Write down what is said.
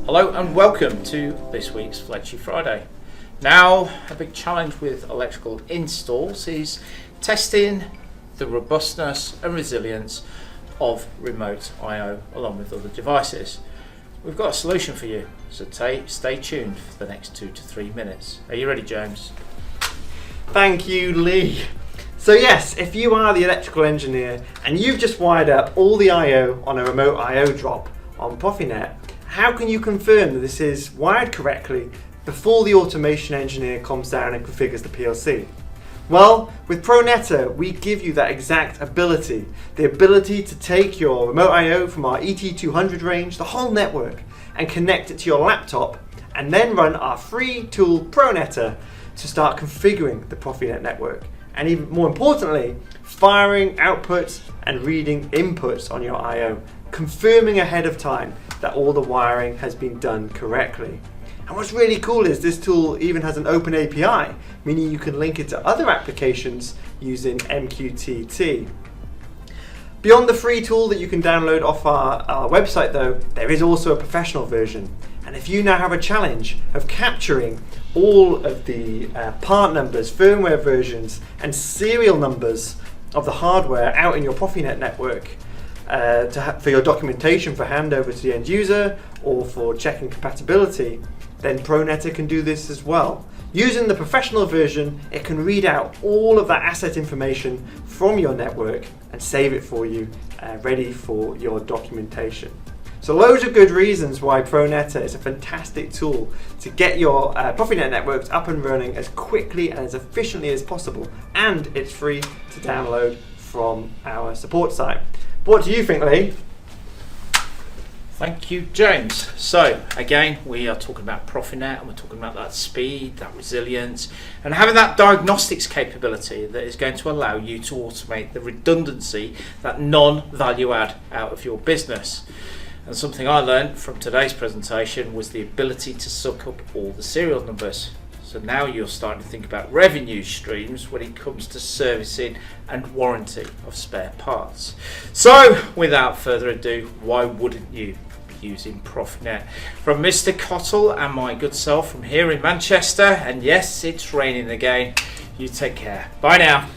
Hello and welcome to this week's Fletchy Friday. Now, a big challenge with electrical installs is testing the robustness and resilience of remote I/O along with other devices. We've got a solution for you, so stay tuned for the next 2 to 3 minutes. Are you ready, James? Thank you, Lee. So yes, if you are the electrical engineer and you've just wired up all the I/O on a remote I/O drop on PROFINET, how can you confirm that this is wired correctly before the automation engineer comes down and configures the PLC? Well, with PRONETA, we give you that exact ability. The ability to take your remote I/O from our ET200 range, the whole network, and connect it to your laptop, and then run our free tool PRONETA to start configuring the PROFINET network. And even more importantly, firing outputs and reading inputs on your I/O, confirming ahead of time that all the wiring has been done correctly. And what's really cool is this tool even has an open API, meaning you can link it to other applications using MQTT. Beyond the free tool that you can download off our website though, there is also a professional version. And if you now have a challenge of capturing all of the part numbers, firmware versions, and serial numbers of the hardware out in your PROFINET network for your documentation for handover to the end user or for checking compatibility, then PRONETA can do this as well. Using the professional version, it can read out all of that asset information from your network and save it for you, ready for your documentation. So loads of good reasons why PRONETA is a fantastic tool to get your PROFINET networks up and running as quickly and as efficiently as possible, and it's free to download from our support site. What do you think, Lee? Thank you, James. So again, we are talking about PROFINET and we're talking about that speed, that resilience, and having that diagnostics capability that is going to allow you to automate the redundancy, that non-value add out of your business. And something I learned from today's presentation was the ability to suck up all the serial numbers. So now you're starting to think about revenue streams when it comes to servicing and warranty of spare parts. So without further ado, why wouldn't you be using PROFINET? From Mr. Cottle and my good self from here in Manchester, and yes, it's raining again, you take care. Bye now.